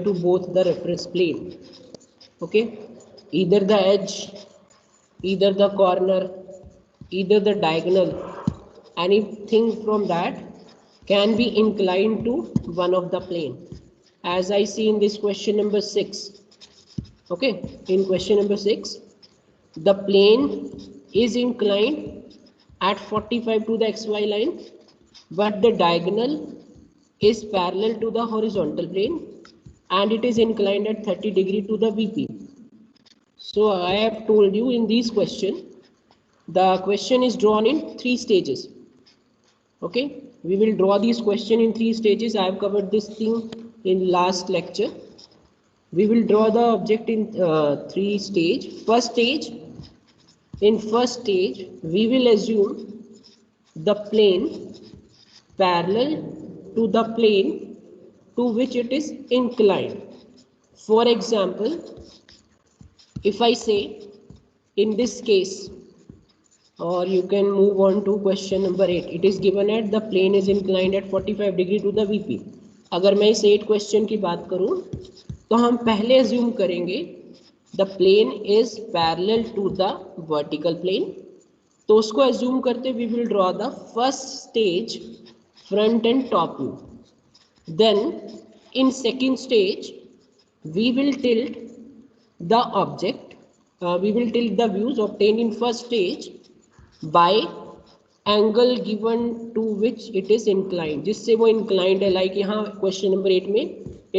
to both the reference plane. Okay, either the edge, either the corner, either the diagonal, anything from that can be inclined to one of the plane, as I see in this question number 6. Okay, in question number 6, the plane is inclined at 45 to the xy line, but the diagonal is parallel to the horizontal plane and it is inclined at 30 degree to the VP. So I have told you in this question, the question is drawn in 3 stages. Okay, we will draw this question in 3 stages. I have covered this thing in last lecture. We will draw the object in 3 stages. In first stage, we will assume the plane parallel to the plane to which it is inclined. For example, if I say in this case, or you can move on to question number 8, it is given at the plane is inclined at 45 degree to the VP. अगर मैं इस 8 question की बात करूं तो हम पहले assume करेंगे the plane is parallel to the vertical plane. तो उसको अज्यूम करते we will draw the first stage front and top view. Then in second stage we will tilt the object, we will tilt the views obtained in first stage by angle given to which it is inclined, जिससे वो inclined है. Like यहाँ question number 8 में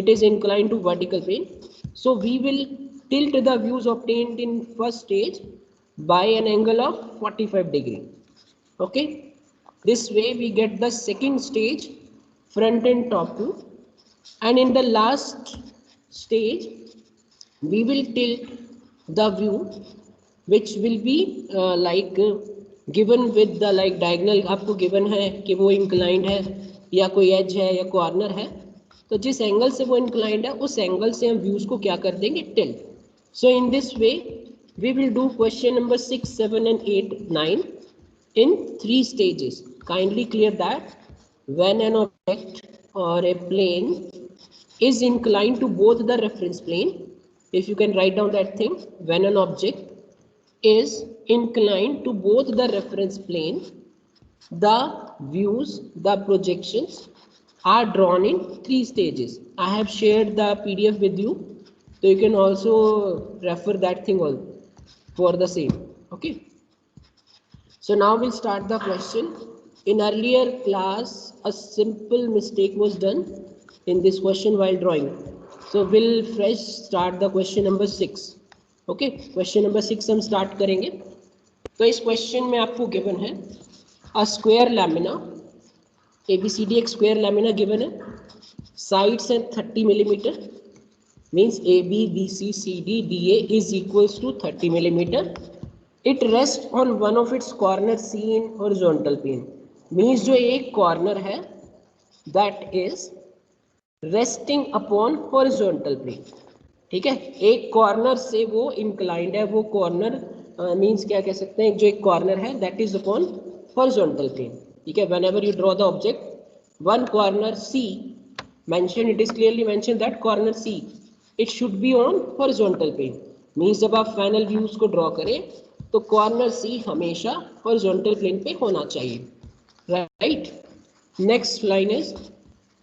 it is inclined to vertical plane, so we will tilt the views obtained in first stage by an angle of 45 degree. Okay, this way we get the second stage front and top view, and in the last stage we will tilt the view which will be given with the like diagonal. आपको given है कि वो inclined है या कोई edge है या corner है, तो जिस एंगल से वो inclined है उस एंगल से हम व्यूज को क्या कर देंगे, tilt. So in this way we will do question number 6, 7 and 8, 9 in 3 stages. Kindly clear that when an object or a plane is inclined to both the reference plane, if you can write down that thing, when an object is inclined to both the reference plane, the views, the projections are drawn in 3 stages. I have shared the PDF with you, so you can also refer that thing all for the same. Okay, so now we'll start the question. In earlier class a simple mistake was done in this question while drawing, so we'll fresh start the question number 6. Okay, question number 6 हम start करेंगे. तो इस question में आपको given है a square lamina ABCD, एक square lamina given है, sides हैं 30 millimetre, means AB BC CD DA is equals to 30 millimeter. It rests on one of its corner C in horizontal plane. Means जो एक corner है that is resting upon horizontal plane. ठीक है, एक corner से वो inclined है, वो कॉर्नर मींस क्या कह सकते हैं, जो एक कॉर्नर है that is upon horizontal plane. ठीक है, whenever you draw the object one corner C mention, it is clearly mention that corner C it should be on horizontal plane. Means जब आप फाइनल व्यूज को draw करें तो corner सी हमेशा horizontal plane पे होना चाहिए. Right, next line is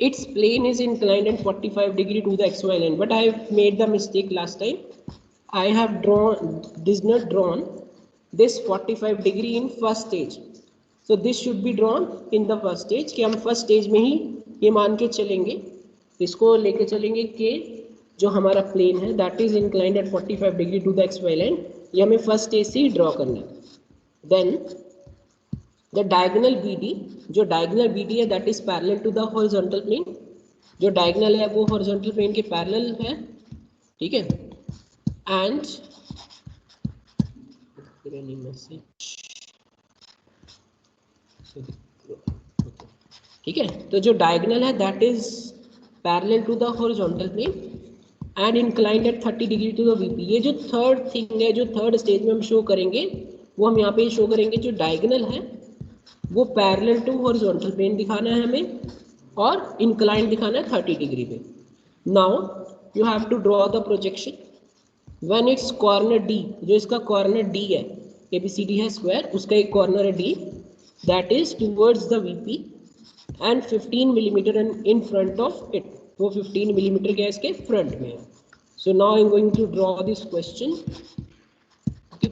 its plane is inclined at 45 degree to the xy line, but I have made the mistake last time. I have not drawn this 45 degree in first stage, so this should be drawn in the first stage. कि हम first stage में ही ये मान के चलेंगे, इसको लेके चलेंगे कि जो हमारा plane है that is inclined at 45 degree to the xy line, ये हमें first stage से ही draw करना है. Then the diagonal BD, जो diagonal BD है that is parallel to the horizontal plane, जो diagonal है वो horizontal plane के parallel है. ठीक है, and ठीक है, तो जो diagonal है that is parallel to the horizontal plane and inclined at 30 degree to the VP. ये जो थर्ड थिंग है, जो थर्ड स्टेज में हम शो करेंगे वो हम यहाँ पे शो करेंगे, जो diagonal है वो पैरेलल टू हॉरिजॉन्टल प्लेन दिखाना है हमें और इंक्लाइन दिखाना है 30 डिग्री पे. Now you have to draw the projection when its corner D, जो इसका कॉर्नर D है, ABCD है स्क्वायर, उसका एक कॉर्नर है D, that is towards the VP and 15 millimeter in front of it, वो 15 millimeter क्या इसके फ्रंट में है. So now I'm going to draw this question. Okay.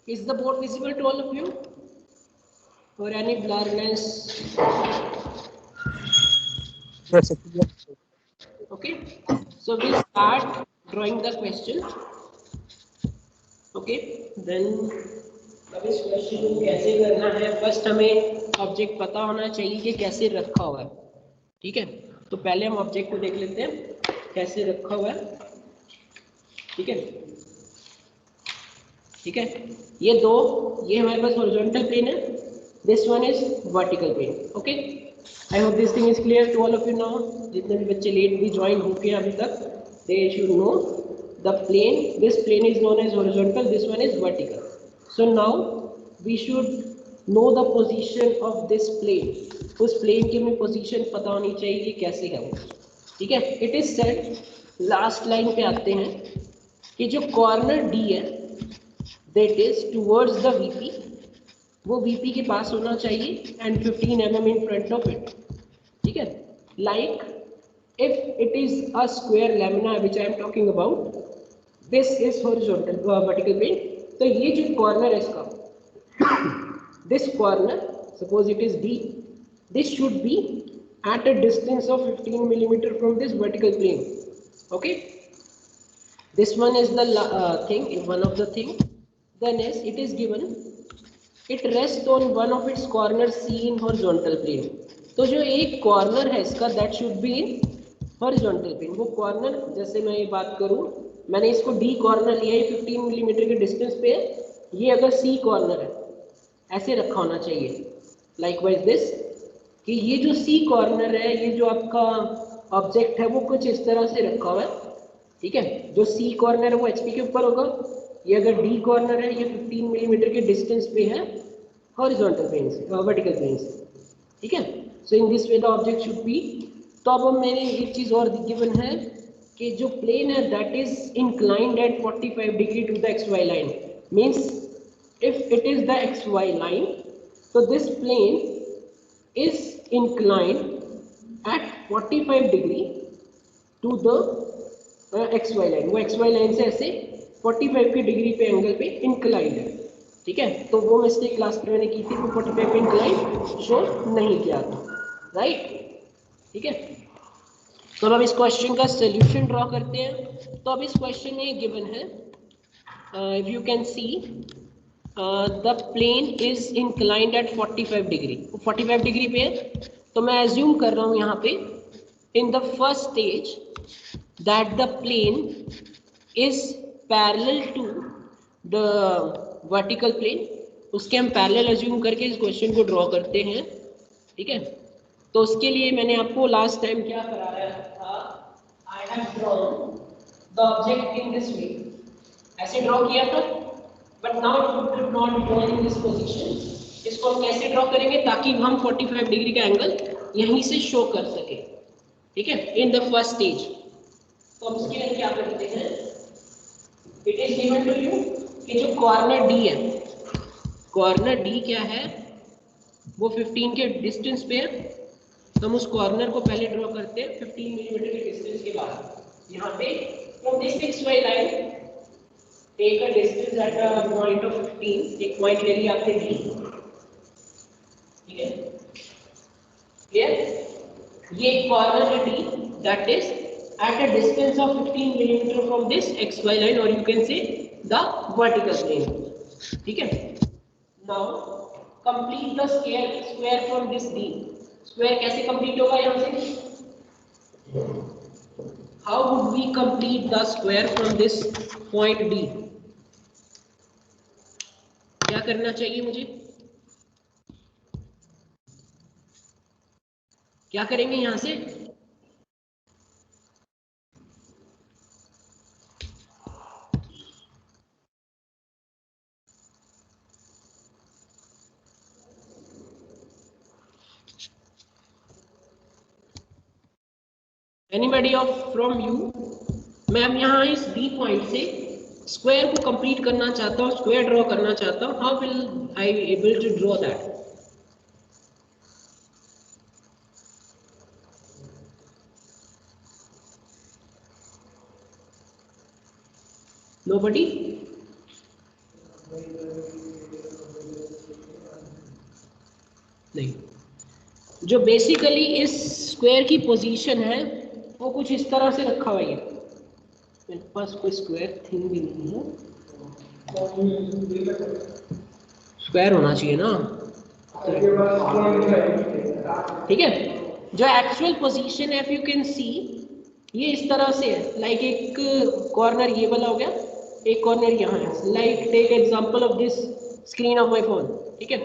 Is the board visible to all of you? Or any blurriness? Yes. Okay. So we'll start drawing the question. Okay. Then अब इस question को कैसे करना है, first हमें object पता होना चाहिए कि कैसे रखा हुआ है. ठीक है, तो पहले हम ऑब्जेक्ट को देख लेते हैं कैसे रखा हुआ है. ठीक है, ठीक है, ये हमारे पास हॉरिजॉन्टल प्लेन है, this one is vertical plane. Okay, I hope this thing is clear to all of you now. जितने भी बच्चे लेट भी ज्वाइन हो गए अभी तक, they should know the plane, this plane is known as horizontal, this one is vertical. So now we should know the position of this plane. उस plane की हमें पोजीशन पता होनी चाहिए कि कैसे है वो. ठीक है, it is said, last line पे आते हैं कि जो कॉर्नर डी है that is towards the VP, वो VP के पास होना चाहिए and 15 mm in front of it. ठीक है, like if it is a square lamina which I am talking about, this is horizontal vertical plane. तो ये जो corner है इसका, this corner, suppose it is D, this should be at a distance of 15 millimeter from this vertical plane. Okay, this one is the thing, one of the thing. Then is it is given it rests on one of its corners C in horizontal plane. तो जो एक corner है इसका that should be in horizontal plane. वो corner, जैसे मैं ये बात करूं, मैंने इसको D कॉर्नर लिया है, 15 मिलीमीटर के डिस्टेंस पे है. ये अगर C कॉर्नर है, ऐसे रखा होना चाहिए लाइकवाइज दिस, कि ये जो C कॉर्नर है, ये जो आपका ऑब्जेक्ट है वो कुछ इस तरह से रखा हुआ है. ठीक है, जो C कॉर्नर है वो HP के ऊपर होगा, ये अगर D कॉर्नर है ये 15 मिलीमीटर के डिस्टेंस पे है हॉरिजॉन्टल प्लेन से, वर्टिकल प्लेन से. ठीक है, so in this way the object should be. तो अब मैंने एक चीज और गिवन है कि जो प्लेन है that is inclined at 45 degree to the XY line. Means if it is the XY line, तो this plane is inclined at 45 degree to the XY line. वो XY लाइन से ऐसे 45 की डिग्री पे एंगल पे inclined है. ठीक है, तो वो मिस्टेक क्लास में मैंने की थी, वो 45 पे इंक्लाइंड शो नहीं किया था. राइट, ठीक है. तो अब इस क्वेश्चन का सोल्यूशन ड्रॉ करते हैं. तो अब इस क्वेश्चन में गिवन है, if you can see the plane is inclined at 45 degree. 45 degree पे है, तो मैं एज्यूम कर रहा हूँ यहाँ पे in the first stage that the plane is parallel to the vertical plane. उसके हम पैरेलल अज्यूम करके इस क्वेश्चन को ड्रॉ करते हैं. ठीक है, तो उसके लिए मैंने आपको लास्ट टाइम क्या कराया था, I have drawn the object in this वे, ऐसे ड्रॉ किया था. But now you could not draw in this position. इसको हम कैसे ड्रॉ करेंगे ताकि हम 45 डिग्री का एंगल यहीं से शो कर सके. ठीक है, इन द फर्स्ट स्टेज. तो हम इसके लिए क्या करते हैं, it is given to you कि जो कॉर्नर डी है, कॉर्नर डी क्या है, वो 15 के डिस्टेंस पे है. तो हम उस कॉर्नर को पहले ड्रॉ करते हैं 15 मिलीमीटर के डिस्टेंस के बाद. यहाँ पे from this XY line take a distance at a point of 15. एक पॉइंट ले लिया आपने डी. ठीक है, क्लियर. ये कॉर्नर है D that is at a distance of 15 millimeter from this XY line, or you can say the vertical plane. ठीक है, now complete the square from this D. Square कैसे complete होगा यहाँ से, how would we complete the square from this point D? क्या करना चाहिए मुझे, क्या करेंगे यहाँ से, एनीबडी ऑफ फ्रॉम यू, मैं यहाँ इस बी पॉइंट से स्क्वायर को कंप्लीट करना चाहता हूँ, स्क्वायर ड्रॉ करना चाहता हूँ, how will I able to draw that? Nobody? नहीं, जो बेसिकली इस स्क्वायर की पोजीशन है वो कुछ इस तरह से रखा हुआ है। मेरे पास कोई स्क्वायर थिंग भी नहीं है, स्क्वायर होना चाहिए ना, ठीक है। जो एक्चुअल पोजीशन है, इफ यू कैन सी, ये इस तरह से है, लाइक एक कॉर्नर ये वाला हो गया, एक कॉर्नर यहाँ है, like take example of this screen of my phone, ठीक है।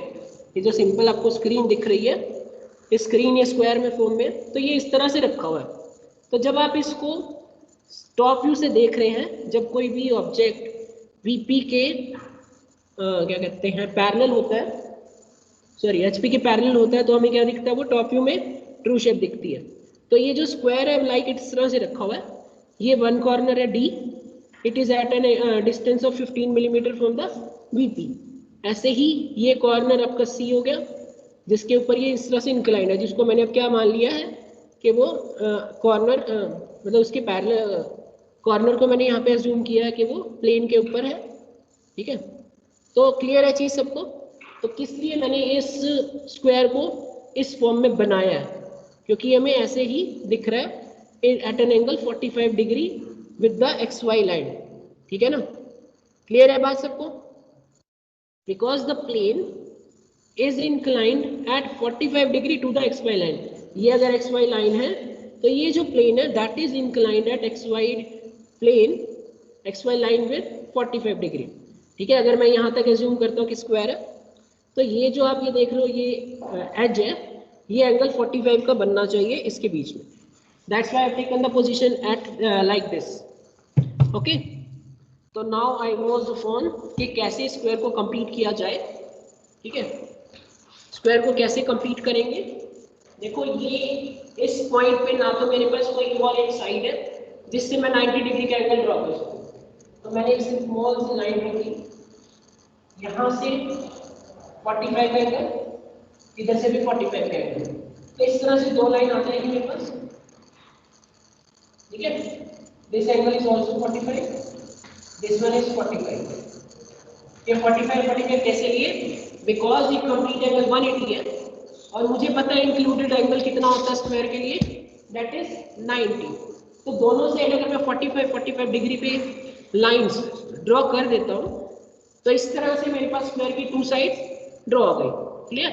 ये जो सिंपल आपको स्क्रीन दिख रही है, स्क्रीन ये स्क्वायर में फॉर्म में, तो ये इस तरह से रखा हुआ है। तो जब आप इसको टॉप व्यू से देख रहे हैं, जब कोई भी ऑब्जेक्ट वीपी के क्या कहते हैं पैरेलल होता है, सॉरी एचपी के पैरेलल होता है, तो हमें क्या दिखता है, वो टॉप व्यू में ट्रू शेप दिखती है। तो ये जो स्क्वायर है लाइक इस तरह से रखा हुआ है, ये वन कॉर्नर है D, it is at an distance of 15 millimetre from the VP. ऐसे ही ये कॉर्नर आपका सी हो गया, जिसके ऊपर ये इस तरह से इंक्लाइंड है, जिसको मैंने अब क्या मान लिया है कि वो कॉर्नर मतलब उसके पैरेलल कॉर्नर को मैंने यहाँ पे अज्यूम किया है कि वो प्लेन के ऊपर है, ठीक है। तो क्लियर है चीज सबको? तो किस लिए मैंने इस स्क्वायर को इस फॉर्म में बनाया है, क्योंकि हमें ऐसे ही दिख रहा है at an angle 45 degree with the X Y line, ठीक है ना। क्लियर है बात सबको? Because the plane is inclined at 45 degree to the X Y line. ये अगर एक्स वाई लाइन है तो ये जो प्लेन है that is inclined at X Y plane, X Y line with 45 degree, ठीक है। अगर मैं यहाँ तक एज्यूम करता हूँ कि स्क्वायर है, तो ये जो आप ये देख रहे हो ये एज है, ये एंगल 45 का बनना चाहिए इसके बीच में। That's why I have taken the position at like this, okay. तो नाउ आई वाज ऑन कि कैसे स्क्वायर को कंप्लीट किया जाए, ठीक है। स्क्वायर को कैसे कंप्लीट करेंगे? देखो ये इस पॉइंट पे ना तो मेरे पास कोई और एक साइड है जिससे मैं 90 डिग्री का एंगल ड्रॉ कर सकूं, तो मैंने एक स्मॉल सी लाइन रखी, यहाँ से 45 का एंगल, इधर से भी 45 का एंगल, तो इस तरह से दो लाइन आ जाएगी मेरे पास, ठीक है। This angle is also 45, this one is 45। ये 45 कैसे लिए? बिकॉज ये कंप्लीट एंगल 180 है और मुझे पता है इंक्लूडेड एंगल कितना होता है स्क्वायर के लिए, दैट इज 90। तो दोनों साइड अगर मैं 45 डिग्री पे लाइंस ड्रॉ कर देता हूँ, तो इस तरह से मेरे पास स्क्वायर की टू साइड्स ड्रॉ हो गई। Clear?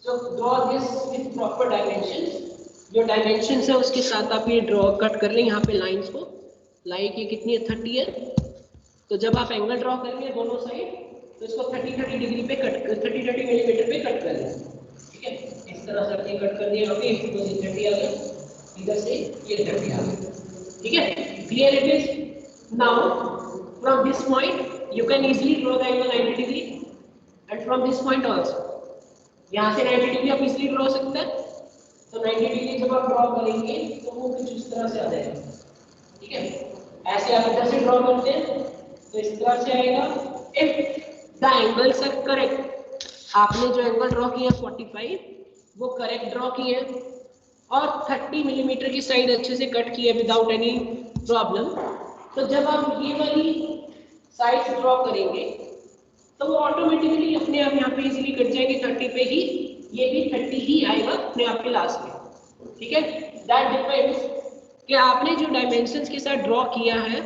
So draw this with proper dimensions, जो डायमेंशंस है उसके साथ आप ये ड्रॉ कट कर लें यहाँ पे लाइंस को, लाइक ये कितनी है 30 है, तो जब आप एंगल ड्रॉ करेंगे दोनों साइड तो इसको 30 डिग्री पे कट कर 30 मिलीमीटर पे कट कर लें, ठीक है। इस तरह से आपने कट कर दिया, यहाँ पे 30 आ गया, इधर से ये 30 आ गया, ठीक है। Clear it is? Now from this point you can easily draw the angle 90 degree and from this point also, यहाँ से 90 डिग्री आप इजीली ड्रॉ सकते हैं। तो 90 डिग्री जब आप ड्रॉ करेंगे तो वो कुछ इस तरह से आ जाएगा, ठीक है। ऐसे आप इधर से ड्रॉ करते हैं तो इस तरह से आएगा। If the angles are correct, आपने जो एंगल ड्रॉ किया 45 वो करेक्ट ड्रॉ किए और 30 मिलीमीटर की साइड अच्छे से कट की है विदाउट एनी प्रॉब्लम, तो जब आप ये वाली साइड ड्रॉ करेंगे तो वो ऑटोमेटिकली अपने आप यहाँ पे इजीली कट जाएंगे 30 पे ही, ये भी 30 ही आएगा अपने आप के लास्ट में, ठीक है। दैट डिपेंड्स कि आपने जो डायमेंशंस के साथ ड्रॉ किया है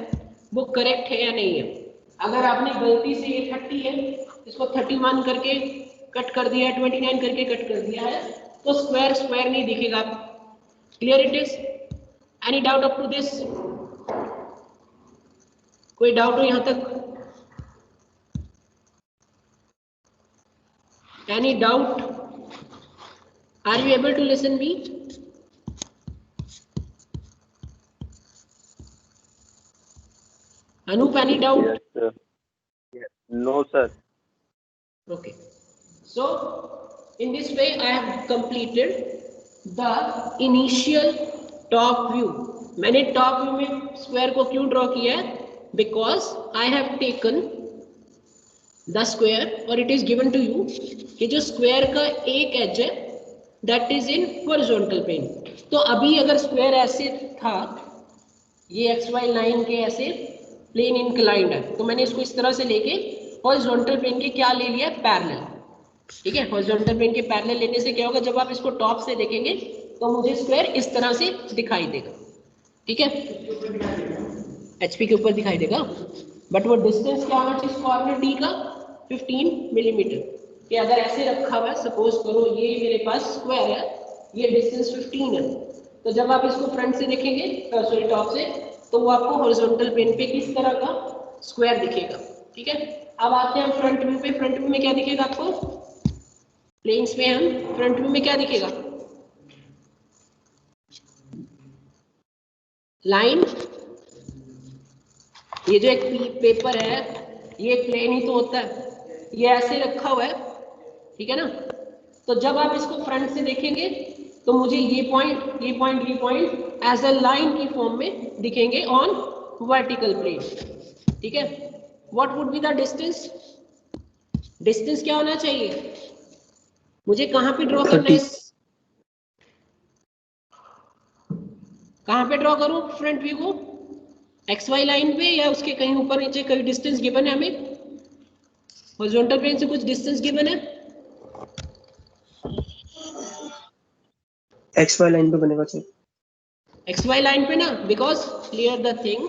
वो करेक्ट है या नहीं है। अगर आपने गलती से ये 30 है इसको 31 करके कट कर दिया है, 29 करके कट कर दिया है, तो स्क्वायर स्क्वायर नहीं दिखेगा। Clear it is? Any doubt up to this? कोई डाउट हो यहाँ तक? Any doubt? Are you able to listen me? Anup, any doubt? Yes, sir. Yes. No, sir. Okay. So, in this way, I have completed the initial top view, मैंने top view में square को क्यों draw किया है? Because I have taken the square और it is given to you कि जो square का एक एज है that is in horizontal plane. तो अभी अगर स्क्वायर ऐसे था, ये एक्स वाई लाइन के ऐसे प्लेन इंक्लाइंड है, तो मैंने इसको इस तरह से लेके हॉरिजॉन्टल प्लेन के क्या ले लिया? पैरेलल। ठीक है, हॉरिजॉन्टल प्लेन के पैरेलल लेने से क्या होगा? जब आप इसको टॉप से देखेंगे तो मुझे स्क्वायर इस तरह से दिखाई देगा। ठीक है, एचपी के ऊपर दिखाई देगा, बट वो डिस्टेंस क्या होना चाहिए कॉर्नर डी का? 15 मिलीमीटर। कि अगर ऐसे रखा हुआ है, सपोज करो ये मेरे पास स्क्वायर है, ये डिस्टेंस 15 है, तो जब आप इसको फ्रंट से देखेंगे, सॉरी टॉप से, तो वो आपको हॉरिजॉन्टल प्लेन पे किस तरह का स्क्वायर दिखेगा। ठीक है, अब आते हैं हम फ्रंट व्यू पे। फ्रंट व्यू में क्या दिखेगा आपको? प्लेन्स पे हम फ्रंट व्यू में क्या दिखेगा? लाइन। ये जो एक पेपर है, ये प्लेन ही तो होता है, ये ऐसे रखा हुआ है, ठीक है ना। तो जब आप इसको फ्रंट से देखेंगे तो मुझे ये पॉइंट एज अ लाइन की फॉर्म में दिखेंगे ऑन वर्टिकल प्लेन। ठीक है, what would be the distance? Distance क्या होना चाहिए? मुझे कहां पे ड्रॉ करना है? कहां पे ड्रॉ करूं फ्रंट व्यू को? एक्स वाई लाइन पे या उसके कहीं ऊपर नीचे? कहीं डिस्टेंस गिवन है हमें? हॉरिजॉन्टल प्लेन से कुछ डिस्टेंस गिवन है? एक्स वाई लाइन पे बनेगा सर। एक्स वाई लाइन पे ना, बिकॉज क्लियर द थिंग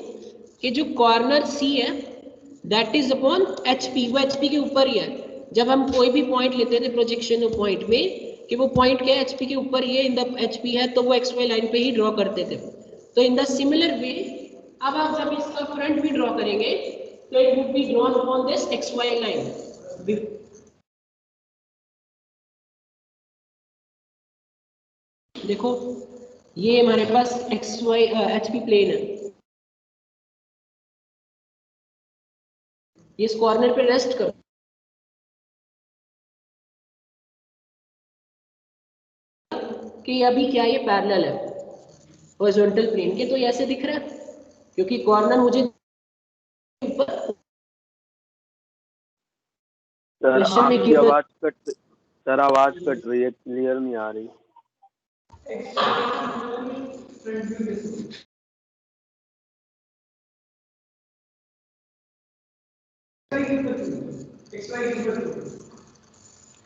कि जो कॉर्नर सी है दैट इज अपॉन एचपी, वो एचपी के ऊपर ही है। जब हम कोई भी पॉइंट लेते थे प्रोजेक्शन पॉइंट में कि वो पॉइंट क्या है? एचपी के ऊपर ही है, इन द एचपी है, तो वो एक्स वाई लाइन पे ही ड्रॉ करते थे। तो इन द सिमिलर वे अब आप जब इसका फ्रंट भी ड्रॉ करेंगे तो it would be drawn upon this X Y line. देखो ये हमारे पास एक्स वाई एचपी प्लेन है, ये इस कॉर्नर पे रेस्ट करो, कि अभी क्या ये पैरेलल है हॉरिजॉन्टल प्लेन के, तो ये ऐसे दिख रहा है क्योंकि कॉर्नर मुझे ऊपर। सर क्वेश्चन में आपकी आवाज कट, सर आवाज कट रही है, क्लियर नहीं आ रही।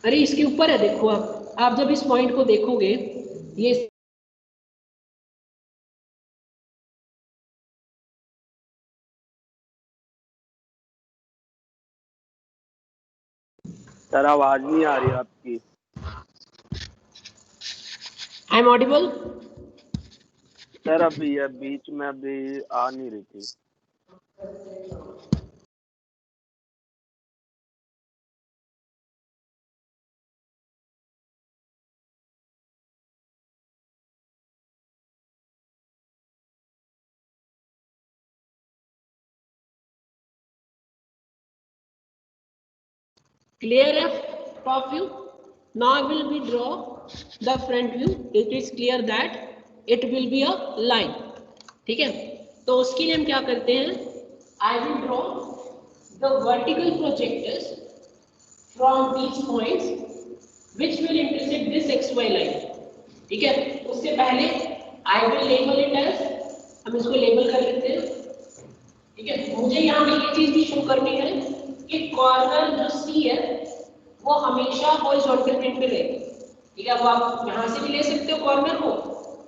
अरे इसके ऊपर है, देखो आप जब इस पॉइंट को देखोगे, ये सर आवाज नहीं आ रही आपकी। I am audible? सर अभी बीच में अभी आ नहीं रही थी। clear है top view? Now I will be draw the front view. It is clear that it will be a line. ठीक है, तो उसके लिए हम क्या करते हैं? I will draw the vertical projectors from these points which will intersect this xy line. ठीक है, उससे पहले I will label it as, हम इसको लेबल कर लेते हैं। ठीक है, मुझे यहाँ पे ये चीज भी शो करनी है कि कॉर्नर जो सी है वो हमेशा हॉरिजॉन्टल प्लेन पे रहेगी। ठीक है, अब आप यहाँ से भी ले सकते हो कॉर्नर को,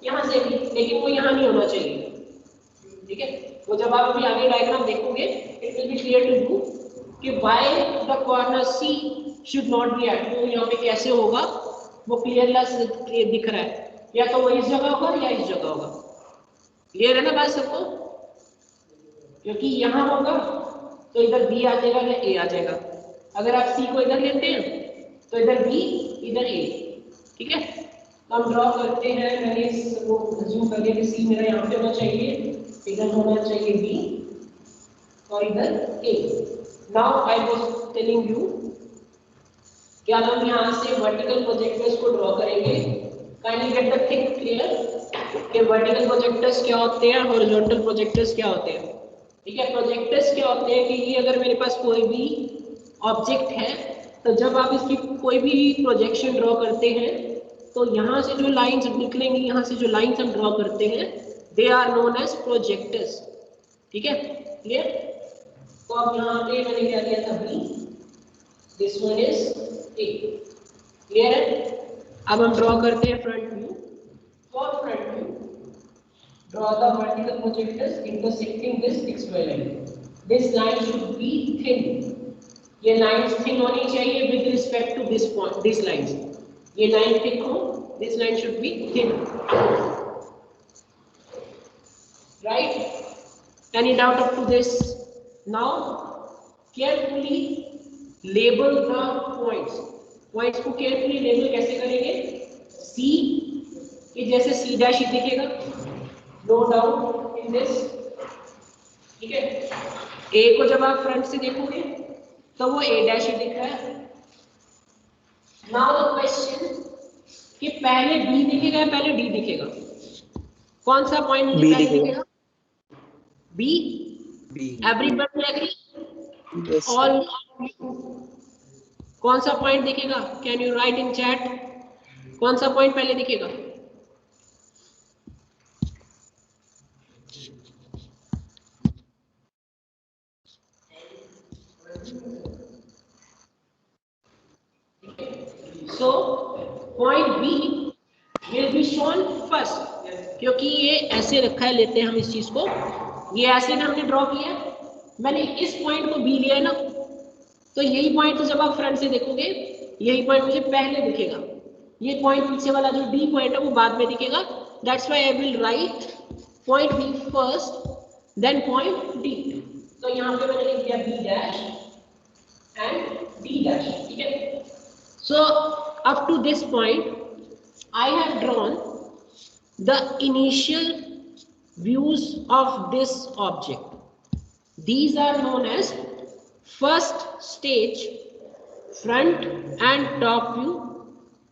यहाँ से भी, लेकिन वो यहाँ नहीं होना चाहिए। ठीक है, तो जब आप अभी आगे डायग्राम देखोगे it will be clear to you कि why the corner C should not be at, तो यहाँ पे कैसे होगा वो क्लियरलेस दिख रहा है, या तो वो इस जगह होगा या इस जगह होगा। क्लियर है ना बात सबको? क्योंकि यहाँ होगा तो इधर बी आ जाएगा या ए आ जाएगा, अगर आप सी को इधर लेते हैं तो इधर बी इधर ए। ठीक है, तो हम ड्रॉ करते हैं, मैंने इसको अज्यूम कर लिया कि सी मेरा यहाँ पे होना चाहिए, इधर होना चाहिए बी और इधर A. Now I was telling you कि अब हम यहाँ से वर्टिकल प्रोजेक्टर्स को ड्रॉ करेंगे। Kindly get the thing clear. कि वर्टिकल प्रोजेक्टर्स क्या होते हैं, हॉरिजॉन्टल प्रोजेक्टर्स क्या होते हैं। ठीक है, प्रोजेक्टर्स क्या होते हैं कि ये अगर मेरे पास कोई भी ऑब्जेक्ट है तो जब आप इसकी कोई भी प्रोजेक्शन ड्रॉ करते हैं तो यहाँ से जो लाइंस निकलेंगी, यहाँ से जो लाइंस हम ड्रॉ करते हैं, they are known as projectors. ठीक है, क्लियर। तो अब यहाँ पे मैंने क्या दिया था B, this one is A, clear है। अब हम ड्रॉ करते हैं front view. For front view draw the vertical projectors intersecting this xy line. This line should be thin. ये lines thin होनी चाहिए with respect to this point, this lines. ये line thick हो, this line should be thin. Right? Any doubt up to this? Now carefully label the points. Points को carefully label कैसे करेंगे? C कि जैसे C dash ही दिखेगा, no doubt in this. ठीक है, ए को जब आप फ्रंट से देखोगे तो वो ए डैश ही दिख रहा है। नाउ द क्वेश्चन कि पहले बी दिखेगा या पहले डी दिखेगा, कौन सा पॉइंट मुझे पहले दिखेगा? बी। Everybody agree? ऑल कौन सा पॉइंट दिखेगा? Can you right in chat, कौन सा पॉइंट पहले दिखेगा? So point B will be shown first, क्योंकि ये ऐसे रखा है, लेते हैं हम इस चीज को, ये ऐसे ना हमने ड्रॉ किया है, मैंने इस पॉइंट को B लिया है ना, तो यही पॉइंट तो जब आप फ्रंट से देखोगे यही पॉइंट मुझे पहले दिखेगा, ये पॉइंट पीछे वाला जो D पॉइंट है वो बाद में दिखेगा। That's why I will write point B first then point D। तो यहाँ पे मैंने लिख दिया B dash and D dash. ठीक है, so up to this point I have drawn the initial views of this object. These are known as first stage, front and top view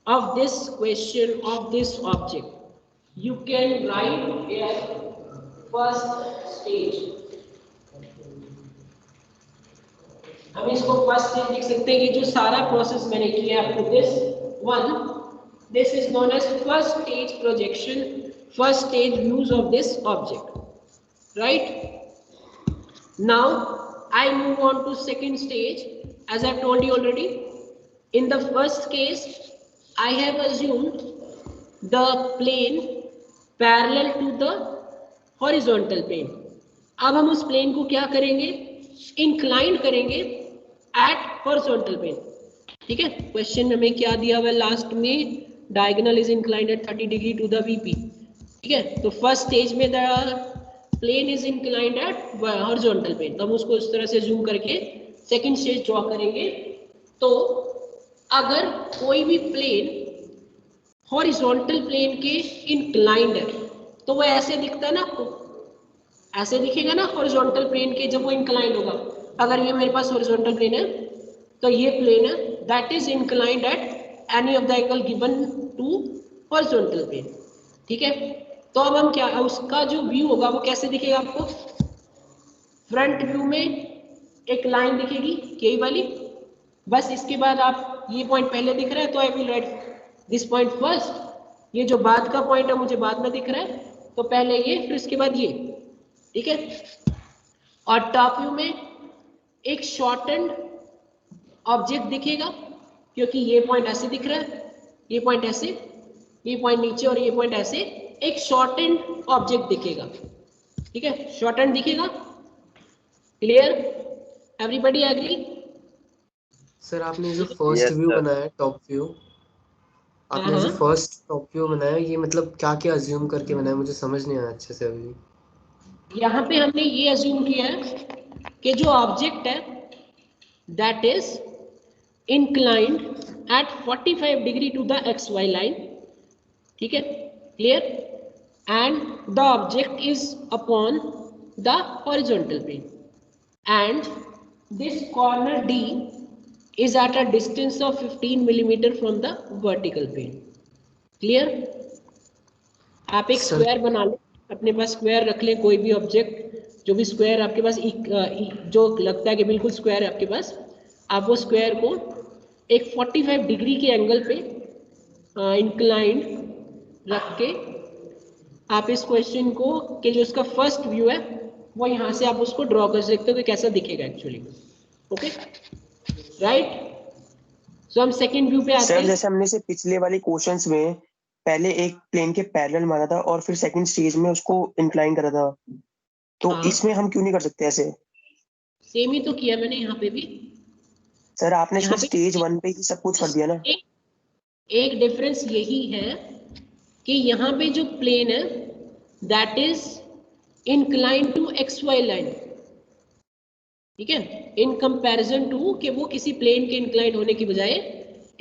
of this question of this object. You can write here first stage. हम इसको first stage लिख सकते हैं कि जो सारा process मैंने किया up to this one, this is known as first stage projection, first stage views of this object. Right, now I move on to second stage. As I told you already, in the first case I have assumed the plane parallel to the horizontal plane. अब हम उस plane को क्या करेंगे? Incline करेंगे eight horizontal plane. ठीक है, question हमें क्या दिया हुआ है लास्ट में? Diagonal is inclined at 30 degree to the VP. ठीक है, तो फर्स्ट स्टेज में the plane is inclined at horizontal plane, तो हम उसको इस तरह से जूम करके सेकंड स्टेज ड्रॉ करेंगे। तो अगर कोई भी प्लेन हॉरिजॉन्टल प्लेन के इंक्लाइंड है तो वो ऐसे दिखता है ना आपको, ऐसे दिखेगा ना हॉरिजॉन्टल प्लेन के जब वो इंक्लाइंड होगा। अगर ये मेरे पास हॉरिजॉन्टल प्लेन है तो ये प्लेन है that is inclined at any of the angle given to horizontal plane. ठीक है, तो अब हम क्या, उसका जो व्यू होगा वो कैसे दिखेगा आपको? फ्रंट व्यू में एक लाइन दिखेगी यही वाली, बस इसके बाद आप ये पॉइंट पहले दिख रहा है तो आई will right this point first. ये जो बाद का पॉइंट है मुझे बाद में दिख रहा है तो पहले ये फिर इसके बाद ये। ठीक है, और टॉप व्यू में एक शॉर्टेंड ऑब्जेक्ट दिखेगा क्योंकि ये पॉइंट ऐसे दिख रहा है, ये पॉइंट ऐसे, ये पॉइंट नीचे और ये पॉइंट ऐसे, एक शॉर्टेंड ऑब्जेक्ट दिखेगा। ठीक है, शॉर्टेंड दिखेगा। Clear, everybody agree? सर आपने जो फर्स्ट व्यू बनाया टॉप व्यू, आपने जो फर्स्ट टॉप व्यू बनाया ये मतलब क्या क्या अज्यूम करके बनाया? मुझे समझ नहीं आया अच्छे से अभी। यहाँ पे हमने ये अज्यूम किया है कि जो ऑब्जेक्ट है that is inclined at 45 degree to the XY line. ठीक है, clear, and the object is upon the horizontal plane and this corner D is at a distance of 15 millimeter from the vertical plane. Clear? आप एक square बना लें, अपने पास square रख लें, कोई भी ऑब्जेक्ट जो भी स्क्वायर आपके पास जो लगता है कि बिल्कुल स्क्वायर है आपके पास, आप वो स्क्वायर को एक 45 डिग्री के एंगल पे इंक्लाइंड रख के आप इस क्वेश्चन को कि जो उसका फर्स्ट व्यू है वो यहाँ से आप उसको ड्रॉ कर सकते हो कि कैसा दिखेगा एक्चुअली। ओके राइट, सो हम सेकंड व्यू पे आते हैं। सर जैसे हमने से पिछले वाले क्वेश्चंस में पहले एक प्लेन के पैरेलल माना था और फिर सेकंड स्टेज में उसको इंक्लाइन करा था, तो हाँ। इसमें हम क्यों नहीं कर सकते ऐसे? सेम ही तो किया मैंने यहाँ पे भी। सर आपने यहाँ इसमें स्टेज 1 पे ही सब कुछ कर दिया ना। एक डिफरेंस यही है कि यहाँ पे जो प्लेन है that is incline to X Y line, ठीक है, इन कंपैरिजन टू कि वो किसी प्लेन के इंक्लाइन होने की बजाय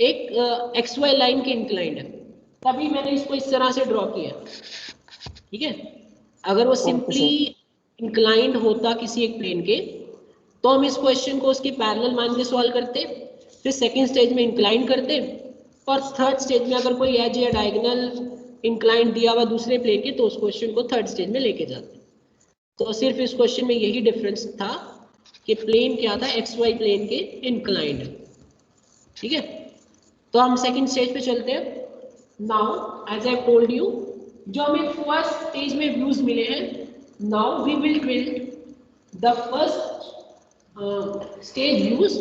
एक एक्स वाई लाइन के इंक्लाइंड है, तभी मैंने इसको इस तरह से ड्रॉ किया, ठीक है। अगर वो सिंपली इंक्लाइंड होता किसी एक प्लेन के तो हम इस क्वेश्चन को उसके पैरेलल मान के सॉल्व करते, फिर सेकंड स्टेज में इंक्लाइन करते और थर्ड स्टेज में अगर कोई एज या डायगोनल इंक्लाइंड दिया हुआ दूसरे प्लेन के तो उस क्वेश्चन को थर्ड स्टेज में लेके जाते। तो सिर्फ इस क्वेश्चन में यही डिफरेंस था कि प्लेन क्या था, एक्स वाई प्लेन के इंक्लाइंड, ठीक है। तो हम सेकंड स्टेज पे चलते हैं। Now as I told you, जो हमें फर्स्ट स्टेज में व्यूज मिले हैं, now we will build the first stage views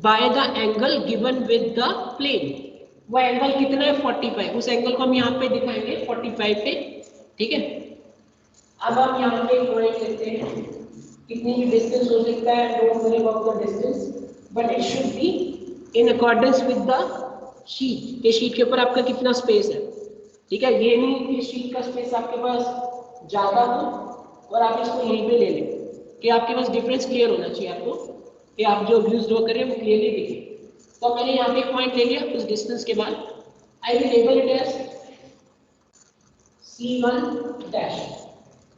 by the angle given with the plane. वो एंगल कितना है 45, उस एंगल को हम यहाँ पे दिखाएंगे 45 पे, ठीक है। अब हम यहाँ पे पॉइंट लेते हैं, कितनी भी डिस्टेंस हो सकता है, don't worry about the distance but it should be in accordance with the sheet, के शीट के ऊपर आपका कितना स्पेस है, ठीक है। ये नहीं कि शीट का स्पेस आपके पास ज्यादा हो और आप इसको यहीं पे ले लें, कि आपके पास डिफरेंस क्लियर होना चाहिए आपको कि आप जो व्यूज ड्रॉ कर रहे हैं वो क्लियरली दिखे। तो मैंने यहाँ पे एक पॉइंट ले लिया उस डिस्टेंस के बाद, I will label it as C1 dash,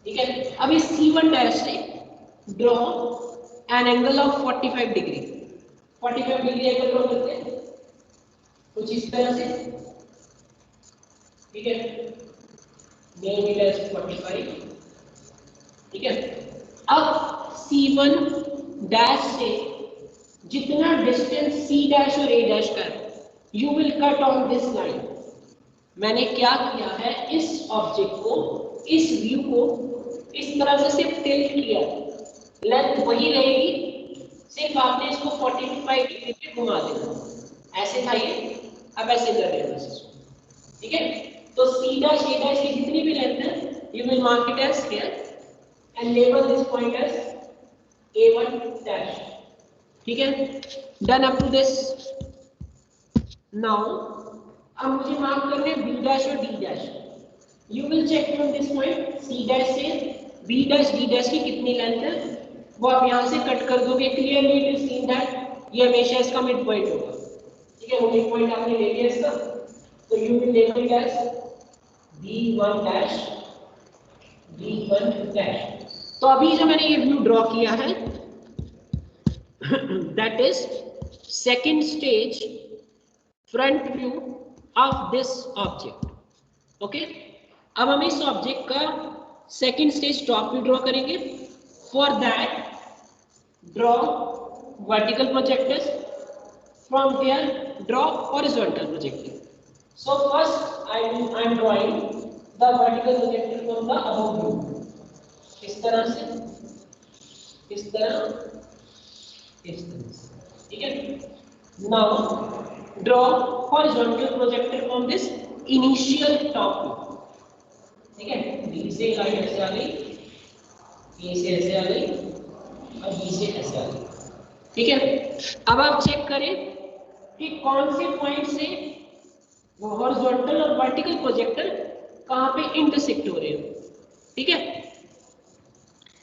ठीक है। अब इस C1 डैश से draw an angle of 45 degree, 45 degree angle draw करते हैं कुछ इस तरह से, ठीक है, नेम इट एज 45, ठीक है। अब C1 डैश से जितना डिस्टेंस C डैश और A डैश का है, you will cut on this line. मैंने क्या किया है, इस ऑब्जेक्ट को, इस व्यू को इस तरह से सिर्फ टिल्ट किया, लेंथ वही रहेगी, सिर्फ आपने इसको 45 डिग्री पे घुमा देना, ऐसे था ये, अब ऐसे कर देना इसको, ठीक है। तो C डैश A डैश की जितनी भी लेंथ है, you will mark it as here and label this point as A1 dash, ठीक है। Done up to this. Now अब मुझे मार्क करने हैं B डैश और D dash. You will check from this point C dash से B dash D dash की कितनी लेंथ है, वो आप यहाँ से कट कर दोगे, clearly it is seen that ये हमेशा इसका मिड पॉइंट होगा, ठीक है। वो मिड पॉइंट आपने ले लिया इसका, तो you will label it as B1 dash, B1 dash. तो अभी जो मैंने ये व्यू ड्रॉ किया है that is second stage front view of this object, okay. अब हम इस ऑब्जेक्ट का second stage top view draw करेंगे। For that draw vertical projectors, from there draw horizontal projector. So first I am drawing the vertical projector from the above view, इस तरह से, इस तरह, इस तरह से, ठीक है। Now draw horizontal projector from this initial top view, ठीक है। बी से लाइन ऐसे आ गई, ए से ऐसे आ गई और बी से ऐसे आ गई, ठीक है। अब आप चेक करें कि कौन से पॉइंट से वो हॉरिजॉन्टल और वर्टिकल प्रोजेक्टर कहां पे इंटरसेक्ट हो रहे हैं, ठीक है,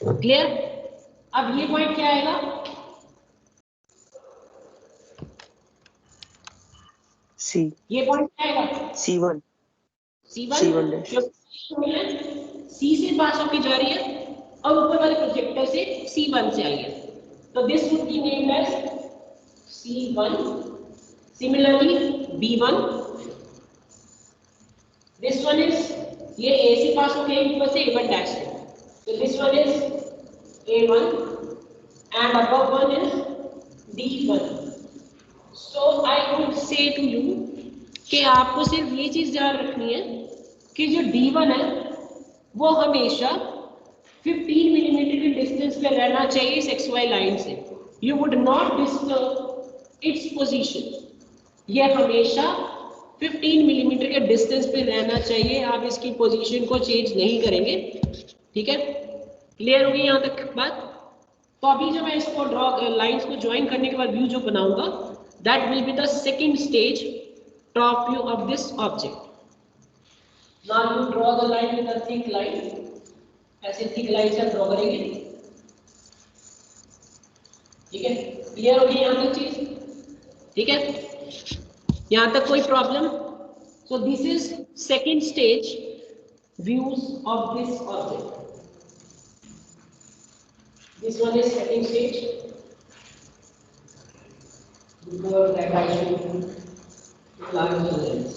क्लियर। अब ये पॉइंट क्या आएगा, सी, ये पॉइंट क्या आएगा C1, C1 डैश। C से पास होके जा रही है और ऊपर वाले प्रोजेक्टर से C1 से आई है, तो this would be named as C1। Similarly B1, this one is ये ए से पास हो गया ऊपर से A1 डैश है, तो this one is A1 and above one is D1. So I would say to you कि आपको सिर्फ ये चीज ध्यान रखनी है कि जो D1 है वो हमेशा 15 मिलीमीटर के डिस्टेंस पे रहना चाहिए इस XY लाइन से. You would not disturb its position. ये हमेशा 15 मिलीमीटर के डिस्टेंस पे रहना चाहिए, आप इसकी पोजीशन को चेंज नहीं करेंगे. ठीक है, क्लियर होगी यहाँ तक बात? तो अभी जो मैं इसको ड्रॉ लाइंस को ज्वाइन करने के बाद व्यू जो बनाऊंगा, that will be the second stage, top view of this object. Now you draw the line with a thick line. ऐसे थिक लाइन से ड्रॉ करेंगे. ठीक है, क्लियर होगी यहाँ तक चीज? ठीक है, यहाँ तक कोई problem? So this is second stage views of this object. This one is second stage. Before that I should large the lens.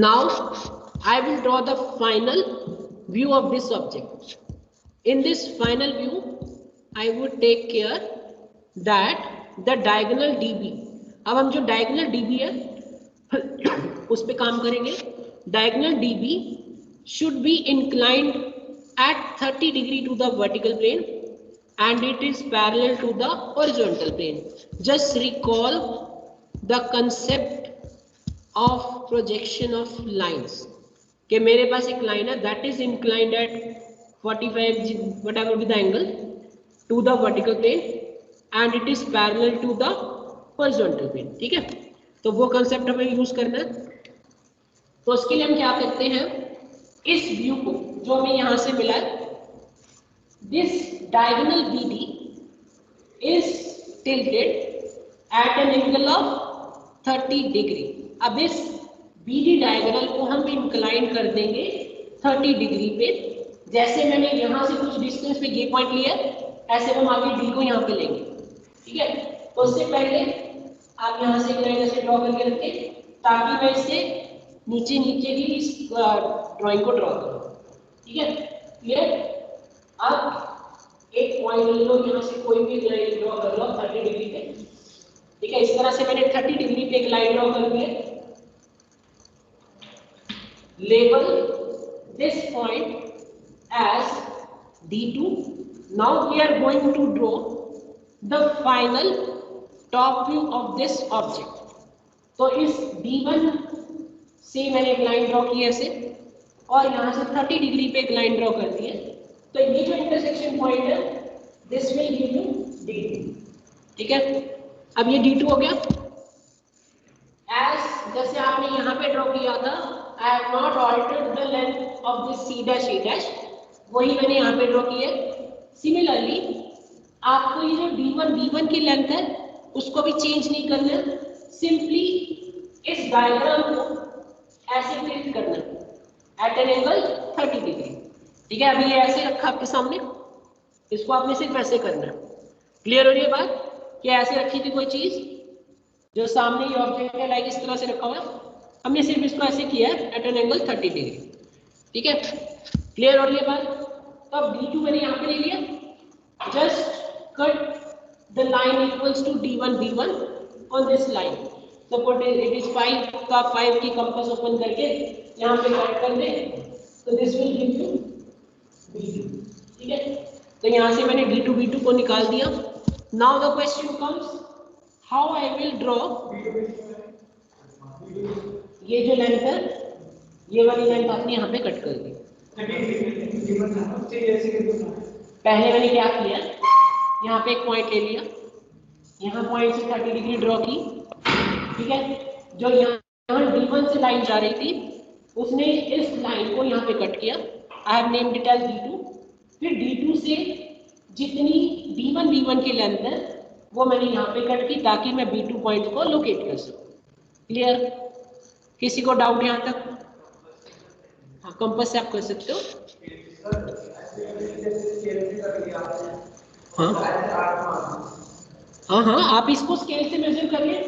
Now I will draw the final view of this object. In this final view, I would take care that the diagonal DB. अब हम जो diagonal DB है उस पे काम करेंगे. Diagonal DB should be inclined at 30 degree to the vertical plane and it is parallel to the horizontal plane. Just recall the concept of projection of lines. कि मेरे पास एक लाइन है that is inclined at 45 whatever be the angle to the vertical plane and it is parallel to the horizontal plane. ठीक है, तो वो concept हमें use करना है. तो उसके लिए हम क्या करते हैं, इस व्यू को जो हमें यहां से मिला है, this diagonal BD is tilted at an angle of 30 degree. अब इस BD डायगोनल को हम इंक्लाइन कर देंगे 30 डिग्री पे. जैसे मैंने यहां से कुछ डिस्टेंस पे ये पॉइंट लिया, ऐसे हम आगे D को यहाँ पे लेंगे. ठीक है, तो उससे पहले आप यहाँ से एक लाइन ऐसे ड्रॉ करके रखें ताकि मैं इससे नीचे नीचे ही इस ड्राइंग को ड्रॉ करो. ठीक है, क्लियर? अब एक पॉइंट ले लो, यहाँ से कोई भी लाइन ड्रॉ कर लो 30 डिग्री पे. ठीक है, इस तरह से मैंने 30 डिग्री पे एक लाइन ड्रॉ कर दी है. Label this point as D2. Now we are going to draw the final top view of this object. तो इस D1 से मैंने एक लाइन ड्रॉ की ऐसे और यहाँ से 30 डिग्री पे एक लाइन ड्रॉ कर दी है. तो ये जो इंटरसेक्शन पॉइंट है this will give you D2. ठीक है, अब ये D2 हो गया. एज जैसे आपने यहाँ पे ड्रॉ किया था, I have not altered the length of this C dash A dash, वही मैंने यहाँ पे ड्रॉ की है. सिमिलरली आपको ये जो D1 की लेंथ है उसको भी चेंज नहीं करना है, सिंपली इस डायग्राम को ऐसे टिल्ट करना एट एन एंगल 30 डिग्री. ठीक है, अभी ये ऐसे रखा आपके सामने, इसको आपने सिर्फ ऐसे करना है. क्लियर हो रही है बात कि ऐसे रखी थी कोई चीज जो सामने ये ऑब्जेक्ट है, लाइक इस तरह से रखा हुआ है, हमने सिर्फ इसको ऐसे किया है एट एन एंगल 30 डिग्री. ठीक है, क्लियर हो रही है बात? तो अब D2 मैंने यहाँ पे ले लिया. Just cut the line equals to D1 B1 on this line. Suppose it is 5, तो आप 5 की कंपास ओपन करके यहाँ पे कट कर दें, तो this will give you B2. ठीक है, तो यहाँ से मैंने D2 B2 को निकाल दिया. Now the question comes how I will draw ये जो लेंथ है, ये वाली लेंथ आपने यहाँ पे कट कर दी. पहले मैंने क्या किया, यहाँ पे एक पॉइंट ले लिया, यहाँ पॉइंट से 30 डिग्री ड्रॉ की. ठीक है, जो यहाँ D1 से लाइन जा रही थी उसने इस लाइन को यहाँ पे कट किया. I have named it as D2. फिर D2 से जितनी D1 B1 की लेंथ है वो मैंने यहाँ पे कट की ताकि मैं B2 पॉइंट को लोकेट कर सकूं. क्लियर? किसी को डाउट यहाँ तक? हाँ, कंपास से आप कर सकते हो. हाँ, आप इसको स्केल से मेजर करिए.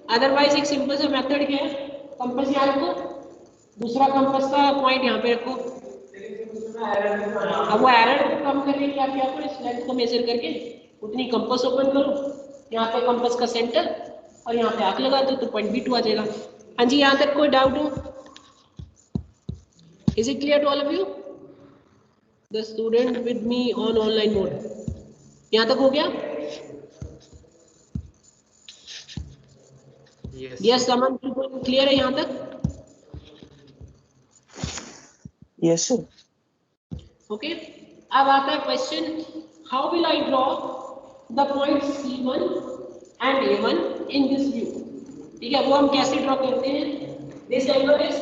अदरवाइज एक सिंपल सा मेथड क्या है, कंपास यहाँ रखो, दूसरा कंपास का पॉइंट यहाँ पे रखो। अब वो एरर को कम करने के लिए आप क्या करो, इस लेंथ को मेजर करके उतनी कंपास ओपन करो, यहाँ पे कंपास का सेंटर और यहाँ पे आंख लगा दो तो पॉइंट B2 आ जाएगा। हाँ जी, यहाँ तक कोई डाउट हो? Is it clear to all of you? The student with me on online mode, यहाँ तक हो गया? यस, समन क्लियर है यहाँ तक? Yes sir. ओके, अब आता है question, how will I draw the point C1 and A1 in this view. ठीक है, वो हम कैसे ड्रॉ करते हैं? दिस एंगल इज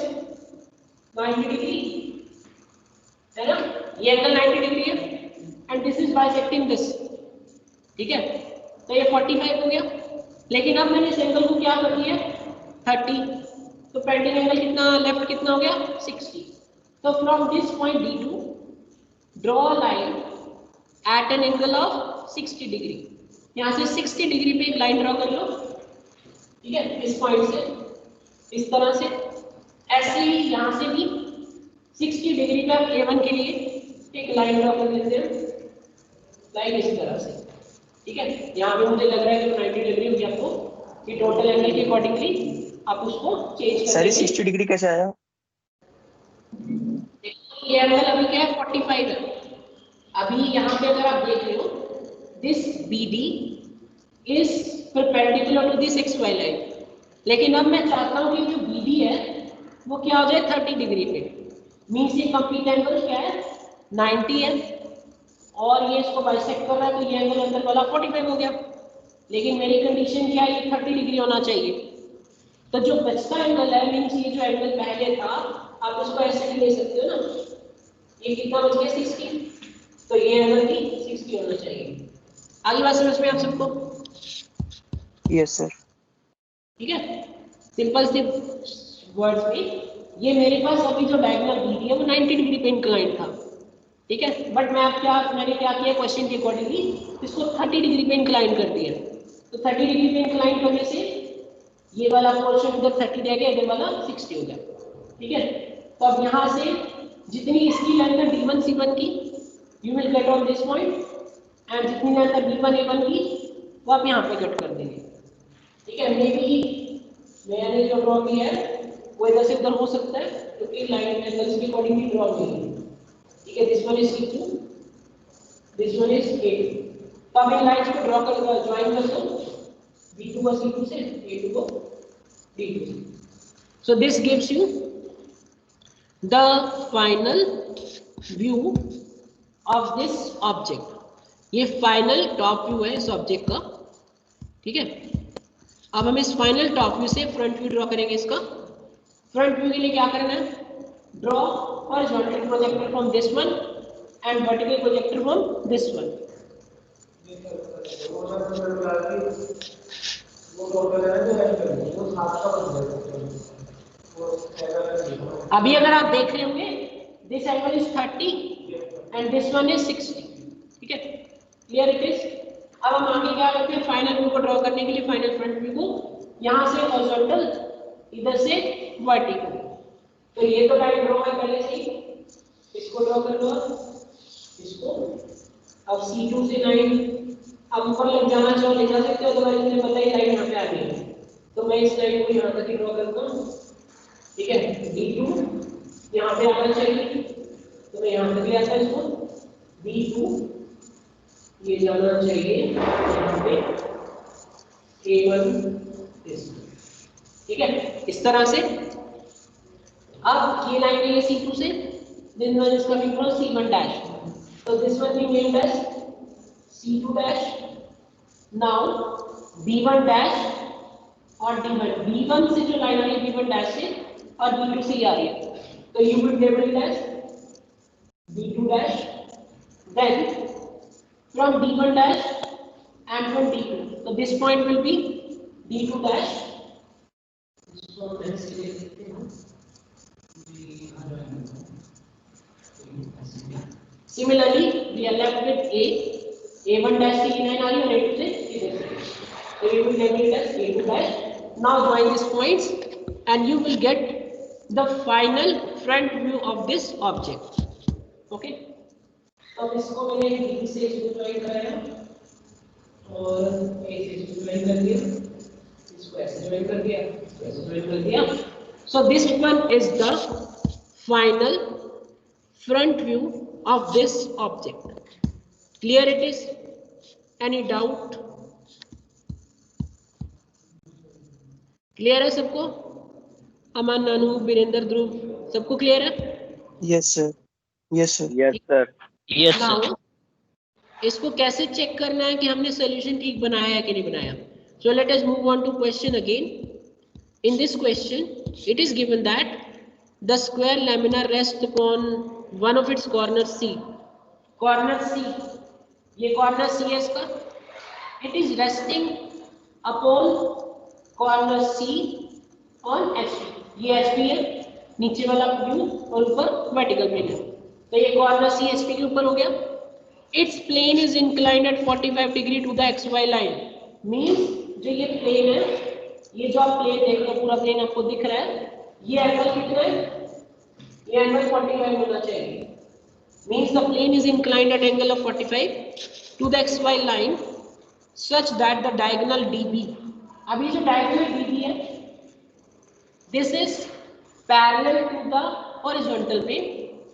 90 डिग्री, है ना, ये एंगल 90 डिग्री है and this is bisecting this. ठीक है, तो ये 45 हो गया, लेकिन अब मैंने इस एंगल को क्या कर दिया, 30, तो पेंडिंग एंगल कितना लेफ्ट कितना हो गया, 60। तो from this point D2 draw a line at an angle of 60 degree. यहाँ से 60 डिग्री पे एक लाइन ड्रॉ कर लो, ठीक है, इस पॉइंट से इस तरह से, ऐसे ही यहाँ से भी 60 डिग्री पर A1 के लिए एक लाइन ड्रॉ कर लेते हैं, लाइन इस तरह से। ठीक है, यहाँ पे मुझे लग रहा है कि 90 डिग्री होगी आपको, कि टोटल एंगल के अकॉर्डिंगली आप उसको चेंज कर सर 60 डिग्री कैसे आया? ये एंगल अभी क्या है, 45 है। अभी यहाँ पे अगर आप देख रहे हो, this BD is perpendicular to this XY line, लेकिन अब मैं चाहता हूँ कि जो BD है वो क्या हो जाए 30 डिग्री पे। मीन्स ये कंप्लीट एंगल क्या है, 90 है, और ये इसको बाइसेक्ट कर रहा है, तो ये एंगल अंदर वाला 45 हो गया। लेकिन मेरी कंडीशन क्या है, ये 30 डिग्री होना चाहिए। तो जो बचता एंगल है, मीन्स ये जो एंगल पहले था, आप उसको ऐसे भी ले सकते हो ना, ये कितना बच गया, 60, तो ये एंगल भी 60 होना चाहिए। आगे बात समझ में आप सबको? Yes sir. ठीक है, सिंपल से वर्ड्स में, ये मेरे पास अभी जो डायगोनल BD है वो 90 डिग्री पे इंक्लाइन था। ठीक है, बट मैंने क्या किया, क्वेश्चन के अकॉर्डिंगली इसको 30 डिग्री पे इंक्लाइन कर दिया। तो 30 डिग्री पे इंक्लाइन करने से ये वाला पोर्शन उधर 30 रह गया, इधर वाला 60 हो गया। ठीक है, तो अब यहाँ से जितनी इसकी लेंथ है D1 C1 की, you will cut on this point, and जितनी लेंथ है B1 A1 की, वो आप यहाँ पे कट कर देंगे। ठीक है, मे बी मैंने जो ड्रॉ किया है वो इधर से उधर हो सकता है, क्योंकि लाइन एंगल्स के अकॉर्डिंगली ड्रॉ की है। ठीक है, this one is C2, this one is A2। तो अब इन लाइंस को ड्रॉ कर ज्वाइन कर दो, B2 को C2 से, A2 को D2 से। So this gives you the final view of this object. ये फाइनल टॉप व्यू है इस ऑब्जेक्ट का। ठीक है, अब हम इस फाइनल टॉप व्यू से फ्रंट व्यू ड्रॉ करेंगे। इसका फ्रंट व्यू के लिए क्या करना है, draw horizontal projector from this one and vertical projector from this one. अभी अगर आप देख रहे होंगे, this angle is 30 and this one is 60। ठीक है, क्लियर इट इज। अब हम आगे क्या करते हैं, फाइनल व्यू को ड्रॉ करने के लिए फाइनल फ्रंट व्यू को यहाँ से हॉरिजॉन्टल, इधर से वर्टिकल। तो ये तो लाइन ड्रॉ है पहले से ही, इसको ड्रॉ कर लो इसको। अब C2 से लाइन अब ऊपर लग जाना चाहो ले जा सकते हो, अदरवाइज मुझे पता ही लाइन यहाँ पे आ गई, तो मैं इस लाइन को यहाँ तक ही ड्रॉ करता हूँ। ठीक है, D2 यहाँ पे आना चाहिए, तो मैं यहाँ तक ले आता इसको। B2 ये जाना चाहिए यहाँ पे A1 इस। ठीक है, इस तरह से। अब ये लाइन है ये C2 से, this one is coming from C1 dash, so this one we named as C2 dash. Now B1 dash और D1, B1 से जो लाइन आ रही है B1 dash से और B2 से आ रही है, तो you will label it as B2 dash. Then from D1 dash and from D2, so this point will be D2 dash. So let's select Similarly, we are left with A1 dash से line आ रही है और A2 से इधर से, so we will label it as A2 dash. Now join these points and you will get the final front view of this object. Okay, अब इसको मैंने B से इसको ज्वाइन कराया और A से इसको ज्वाइन कर दिया, इसको ऐसे ज्वाइन कर दिया, इसको ऐसे ज्वाइन कर दिया. So this one is the final front view of this object. Clear it is? Any doubt? Clear है सबको? अमन, नानू, वीरेंद्र, ध्रुव, सबको क्लियर है? Yes sir, yes sir, yes sir, yes sir. Now, इसको कैसे चेक करना है कि हमने सोल्यूशन ठीक बनाया है कि नहीं बनाया? So let us move on to question again. In this question, it is given that the square laminar rests upon one of its corners C. Corner C, ये corner C है इसका. It is resting upon corner C on HP. ये HP है, नीचे वाला view और ऊपर vertical plane है. तो ये कॉर्नर C HP के ऊपर हो गया. Its plane is inclined at 45 degree to the XY line. Means जो ये प्लेन है, ये जो आप प्लेन देख रहे हो, पूरा प्लेन आपको दिख रहा है, ये एंगल कितना है? ये एंगल 45 होना चाहिए. Means the plane is inclined at angle of 45 to the XY line such that the diagonal DB. अब ये जो diagonal DB है, this is parallel to the horizontal plane,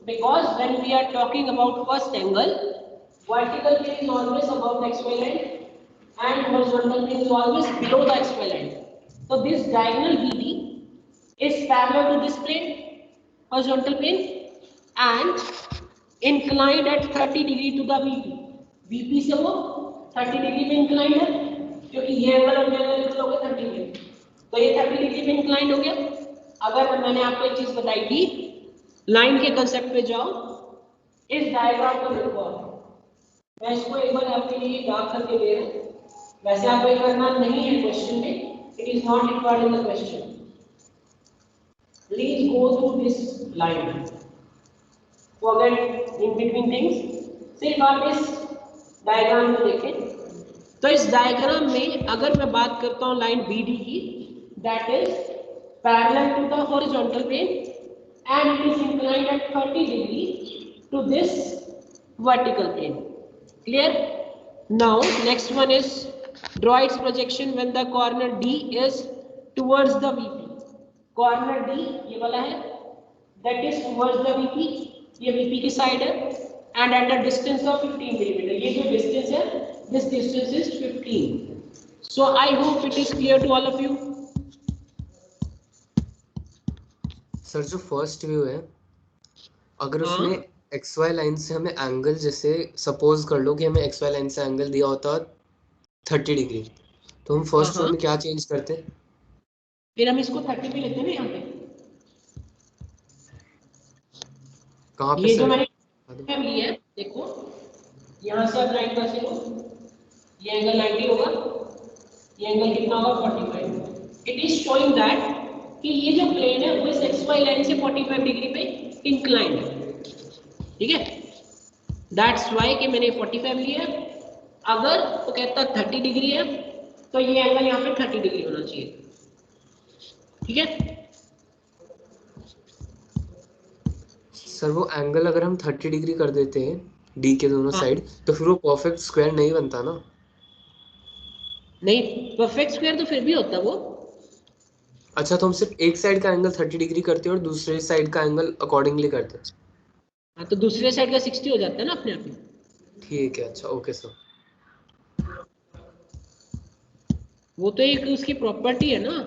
because when we are talking about first angle, vertical plane is always above the XY line and horizontal plane is always below the XY line. So this diagonal DB is parallel to this plane, horizontal plane, and inclined at 30 degree to the VP. VP से वो 30 degree पे inclined है, क्योंकि ये angle और ये angle equal हो गए 30 में, तो ये 30 डिग्री पे इंक्लाइंड हो गया. अगर मैंने आपको एक चीज बताई थी, लाइन के कंसेप्ट पे जाओ, इस डायग्राम को देखो. मैं इसको एक बार आपके लिए ड्रा करके दे रहा हूं. वैसे आपको ये करना नहीं है क्वेश्चन में, it is not required in the question. Please go through this line, forget in between things. सिर्फ आप इस डायग्राम को देखें. तो इस डायग्राम में अगर मैं बात करता हूं लाइन BD की, that is parallel to the horizontal plane and it is inclined at 30 degree to this vertical plane. Clear? Now next one is draw its projection when the corner D is towards the VP. Corner D ये वाला है, that is towards the VP, ये VP की side है, and at a distance of 15 millimeter. ये जो distance है, this distance is 15. So I hope it is clear to all of you. Sir जो फर्स्ट व्यू है, अगर उसमें XY लाइन से हमें एंगल, जैसे सपोज कर लो कि हमें XY लाइन से एंगल दिया होता 30 डिग्री, तो हम फर्स्ट व्यू में क्या चेंज करते? फिर हम इसको 30 पे लेते हैं ना. यहाँ पे कहाँ पे ये जो सर? मैंने ली है, देखो यहाँ से आप 90 से लो, ये एंगल 90 होगा, ये एंगल कितना होगा 45. इट इज शोइंग दैट कि ये जो प्लेन है वो इस XY लाइन से 45 डिग्री पे इंक्लाइंड है. ठीक है, दैट्स व्हाई कि मैंने 45 लिया. अगर तो कहता 30 डिग्री है, तो ये एंगल यहाँ पे 30 डिग्री होना चाहिए. ठीक है सर, वो एंगल अगर हम 30 डिग्री कर देते हैं D के दोनों साइड, तो फिर वो परफेक्ट स्क्वायर नहीं बनता ना? नहीं, परफेक्ट स्क्वायर तो फिर भी होता वो. अच्छा, तो हम सिर्फ एक साइड का एंगल 30 डिग्री करते हैं और दूसरे साइड का एंगल अकॉर्डिंगली करते हैं. हाँ, तो दूसरे साइड का 60 हो जाता है ना अपने आप में. ठीक है, अच्छा, ओके सर. वो तो एक उसकी प्रॉपर्टी है ना.